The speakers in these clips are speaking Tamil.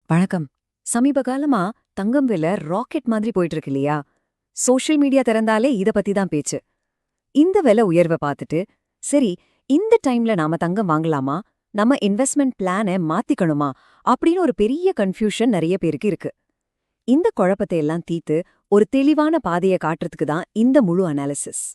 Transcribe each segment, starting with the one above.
வணக்கம். சமீப காலமா தங்கம் விலை ராக்கெட் மாதிரி போயிட்டு இருக்கு இல்லையா? சோஷியல் மீடியா திறந்தாலே இத பத்தி தான் பேச்சு. இந்த விலை உயர்வை பார்த்துட்டு, சரி இந்த டைம்ல நாம தங்கம் வாங்கலாமா? நம்ம இன்வெஸ்ட்மெண்ட் பிளானை மாத்திக்கணுமா? அப்படின்னு ஒரு பெரிய கன்ஃபியூஷன் நிறைய பேருக்கு இருக்கு. இந்த குழப்பத்தை எல்லாம் தீர்த்து ஒரு தெளிவான பாதையை காட்டுறதுக்கு தான் இந்த முழு அனாலிசிஸ்.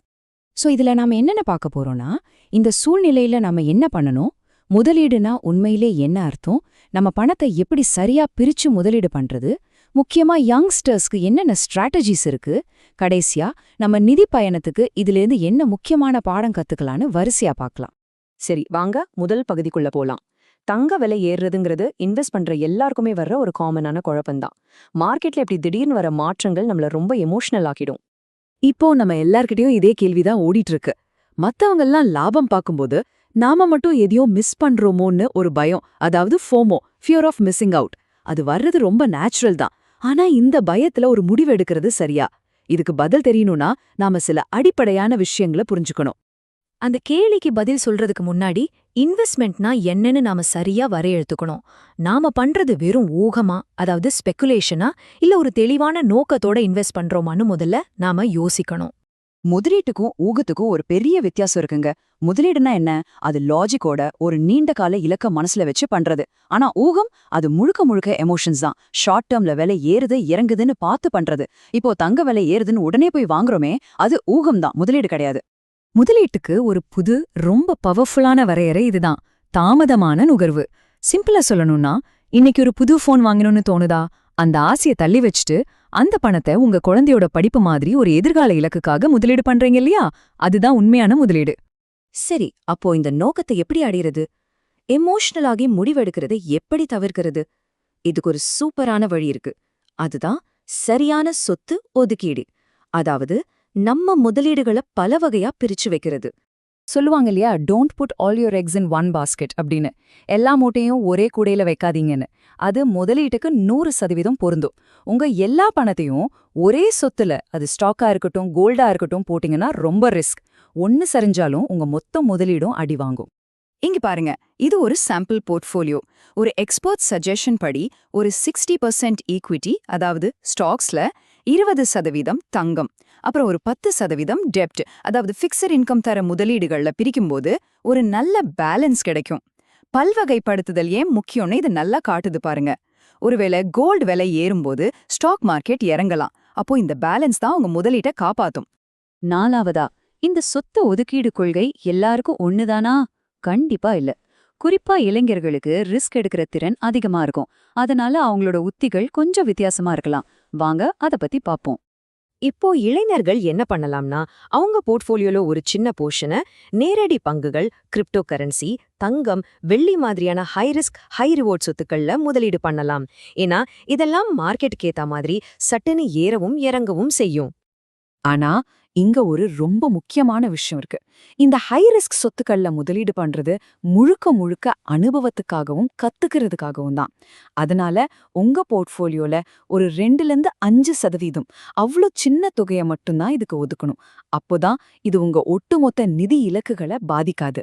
இதுல நாம என்னென்ன பார்க்க போறோம்னா, இந்த சூழ்நிலையில நாம என்ன பண்ணணும், முதலீடுனா உண்மையிலே என்ன அர்த்தம், நம்ம பணத்தை எப்படி சரியா பிரிச்சு முதலீடு பண்றது, முக்கியமா யங்ஸ்டர்ஸ்க்கு என்னென்ன ஸ்ட்ராட்டஜிஸ் இருக்கு, கடைசியா நம்ம நிதி பயணத்துக்கு இதிலிருந்து என்ன முக்கியமான பாடம் கத்துக்கலான்னு வரிசையா பார்க்கலாம். சரி, வாங்க முதல் பகுதிக்குள்ள போலாம். தங்க விலை ஏறுறதுங்கிறது இன்வெஸ்ட் பண்ற எல்லாருக்குமே வர்ற ஒரு காமனான குழப்பம்தான். மார்க்கெட்ல இப்படி திடீர்னு வர மாற்றங்கள் நம்மள ரொம்ப எமோஷனல் ஆக்கிடும். இப்போ நம்ம எல்லார்கிட்டயும் இதே கேள்விதான் ஓடிட்டு இருக்கு. மத்தவங்கெல்லாம் லாபம் பார்க்கும்போது நாம மட்டும் எதையோ மிஸ் பண்றோமோன்னு ஒரு பயம், அதாவது FOMO, fear of missing out. அது வர்றது ரொம்ப நேச்சுரல் தான். ஆனா இந்த பயத்துல ஒரு முடிவு எடுக்கிறது சரியா? இதுக்கு பதில் தெரியணும்னா நாம சில அடிப்படையான விஷயங்களை புரிஞ்சுக்கணும். அந்த கேள்விக்கு பதில் சொல்றதுக்கு முன்னாடி இன்வெஸ்ட்மெண்ட்னா என்னன்னு நாம சரியா வரையெழுத்துக்கணும். நாம பண்றது வெறும் ஊகமா, அதாவது ஸ்பெகுலேஷனா, இல்ல ஒரு தெளிவான நோக்கத்தோட இன்வெஸ்ட் பண்றோமான்னு முதல்ல நாம யோசிக்கணும். முதலீட்டுக்கும் ஊகத்துக்கும் ஒரு பெரிய வித்தியாசம் இருக்குங்க. முதலீடுனா என்ன? அது லாஜிக்கோட ஒரு நீண்ட கால இலக்க மனசுல வச்சு பண்றது. ஆனா ஊகம் அது முழுக்க முழுக்க எமோஷன்ஸ் தான். ஷார்ட் டேர்ம்ல விலை ஏறுது இறங்குதுன்னு பார்த்து பண்றது. இப்போ தங்க விலை ஏறுதுன்னு உடனே போய் வாங்குறோமே, அது ஊகம் தான், முதலீடு கிடையாது. முதலீட்டுக்கு ஒரு புது ரொம்ப பவர்ஃபுல்லான வரையறை இதுதான்: தாமதமான நுகர்வு. சிம்பிளா சொல்லணும்னா, இன்னைக்கு ஒரு புது ஃபோன் வாங்கணும்னு தோணுதா? அந்த ஆசையை தள்ளி வச்சுட்டு அந்த பணத்தை உங்க குழந்தையோட படிப்பு மாதிரி ஒரு எதிர்கால இலக்குக்காக முதலீடு பண்றீங்க இல்லையா? அதுதான் உண்மையான முதலீடு. சரி, அப்போ இந்த நோக்கத்தை எப்படி அடையிறது? எமோஷனலாகி முடிவெடுக்கிறதை எப்படி தவிர்க்கிறது? இதுக்கு ஒரு சூப்பரான வழி இருக்கு. அதுதான் சரியான சொத்து ஒதுக்கீடு. அதாவது நம்ம முதலீடுகளை பல வகையா பிரிச்சு வைக்கிறது. சொல்லுவாங்க இல்லையா, don't put all your eggs in one basket அப்படின்னு. எல்லா மூட்டையும் ஒரே கூடையில வைக்காதீங்கன்னு. அது முதலீட்டுக்கு 100% பொருந்தும். உங்க எல்லா பணத்தையும் ஒரே சொத்துல, அது ஸ்டாக்கா இருக்கட்டும் கோல்டா இருக்கட்டும், போட்டீங்கன்னா ரொம்ப ரிஸ்க். ஒன்னு சரிஞ்சாலும் உங்க மொத்த முதலீடும் அடி வாங்கும். இங்க பாருங்க, இது ஒரு சாம்பிள் போர்ட்ஃபோலியோ. ஒரு எக்ஸ்பர்ட் சஜஷன் படி ஒரு 60% ஈக்விட்டி, அதாவது ஸ்டாக்ஸ்ல, 20% தங்கம், அப்புறம் ஒரு 10% டெப்ட், அதாவது ஃபிக்ஸட் இன்கம் தர முதலீடுகள்ல பிரிக்கும்போது ஒரு நல்ல பேலன்ஸ் கிடைக்கும். பல்வகைப்படுத்துதல் ஏன் முக்கியம்னு இது நல்லா காட்டுது பாருங்க. ஒருவேளை கோல்டு விலை ஏறும்போது ஸ்டாக் மார்க்கெட் இறங்கலாம். அப்போ இந்த பேலன்ஸ் தான் உங்க முதலீட்டை காப்பாத்தும். நாலாவதா, இந்த சொத்து ஒதுக்கீடு கொள்கை எல்லாருக்கும் ஒண்ணுதானா? கண்டிப்பா இல்ல. குறிப்பா இளைஞர்களுக்கு ரிஸ்க் எடுக்கிற திறன் அதிகமா இருக்கும். அதனால அவங்களோட உத்திகள் கொஞ்சம் வித்தியாசமா இருக்கலாம். வாங்க அத பத்தி பாப்போம். இப்போ இளைஞர்கள் என்ன பண்ணலாம்னா, அவங்க போர்ட்ஃபோலியோல ஒரு சின்ன போர்ஷனை நேரடி பங்குகள், கிரிப்டோ கரன்சி, தங்கம், வெள்ளி மாதிரியான ஹை ரிஸ்க் ஹை ரிவார்ட் சொத்துக்கள்ல முதலீடு பண்ணலாம். ஏன்னா இதெல்லாம் மார்க்கெட்டுக்கு ஏத்த மாதிரி சட்டுன்னு ஏறவும் இறங்கவும் செய்யும். ஆனா இங்க ஒரு ரொம்ப முக்கியமான விஷயம் இருக்கு. இந்த ஹை ரிஸ்க் சொத்துக்கள்ல முதலீடு பண்றது முழுக்க முழுக்க அனுபவத்துக்காகவும் கத்துக்கிறதுக்காகவும் தான். அதனால உங்க போர்ட்ஃபோலியோல ஒரு 2-5% அவ்வளோ சின்ன தொகையை மட்டும்தான் இதுக்கு ஒதுக்கணும். அப்போதான் இது உங்க ஒட்டுமொத்த நிதி இலக்குகளை பாதிக்காது.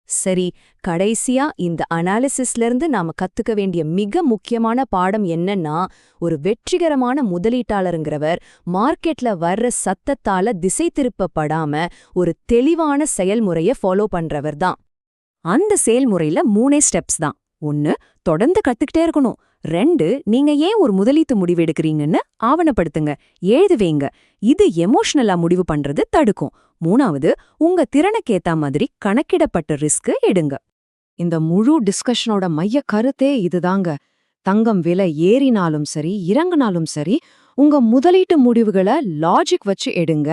சரி, கடைசியா இந்த அனாலிசிஸ்ல இருந்து நாம கத்துக்க வேண்டிய மிக முக்கியமான பாடம் என்னன்னா, ஒரு வெற்றிகரமான முதலீட்டாளருங்கிறவர் மார்க்கெட்ல வர்ற சத்தத்தால திசை திருப்பப்படாம ஒரு தெளிவான செயல்முறைய ஃபாலோ பண்றவர் தான். அந்த செயல்முறையில 3 ஸ்டெப்ஸ் தான். 1, தொடர்ந்து கத்துக்கிட்டே இருக்கணும். 2, நீங்க ஏன் ஒரு முதலீட்டு முடிவு எடுக்கிறீங்கன்னு ஆவணப்படுத்துங்க, எழுதி வைங்க. இது எமோஷனலா முடிவு பண்றது தடுக்கும். 3வது, உங்க திறனுக்கேத்த மாதிரி கணக்கிடப்பட்ட ரிஸ்க் எடுங்க. இந்த முழு டிஸ்கஷனோட மைய கருத்தே இதுதாங்க. தங்கம் விலை ஏறினாலும் சரி இறங்கினாலும் சரி, உங்க முதலீட்டு முடிவுகளை லாஜிக் வச்சு எடுங்க,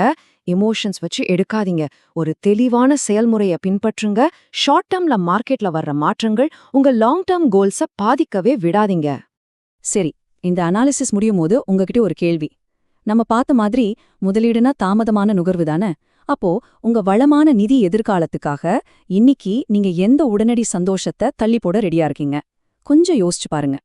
எமோஷன்ஸ் வச்சு எடுக்காதீங்க. ஒரு தெளிவான செயல்முறைய பின்பற்றுங்க. ஷார்ட் டேர்ம்ல மார்க்கெட்ல வர்ற மாற்றங்கள் உங்க லாங் டேர்ம் கோல்ஸ பாதிக்கவே விடாதீங்க. சரி, இந்த அனாலிசிஸ் முடியும் போது உங்ககிட்ட ஒரு கேள்வி. நம்ம பார்த்த மாதிரி முதலீடுனா தாமதமான நுகர்வு தானே? அப்போ உங்க வளமான நிதி எதிர்காலத்துக்காக இன்னிக்கு நீங்க எந்த உடனடி சந்தோஷத்தை தள்ளி போட ரெடியா இருக்கீங்க? கொஞ்சம் யோசிச்சு பாருங்க.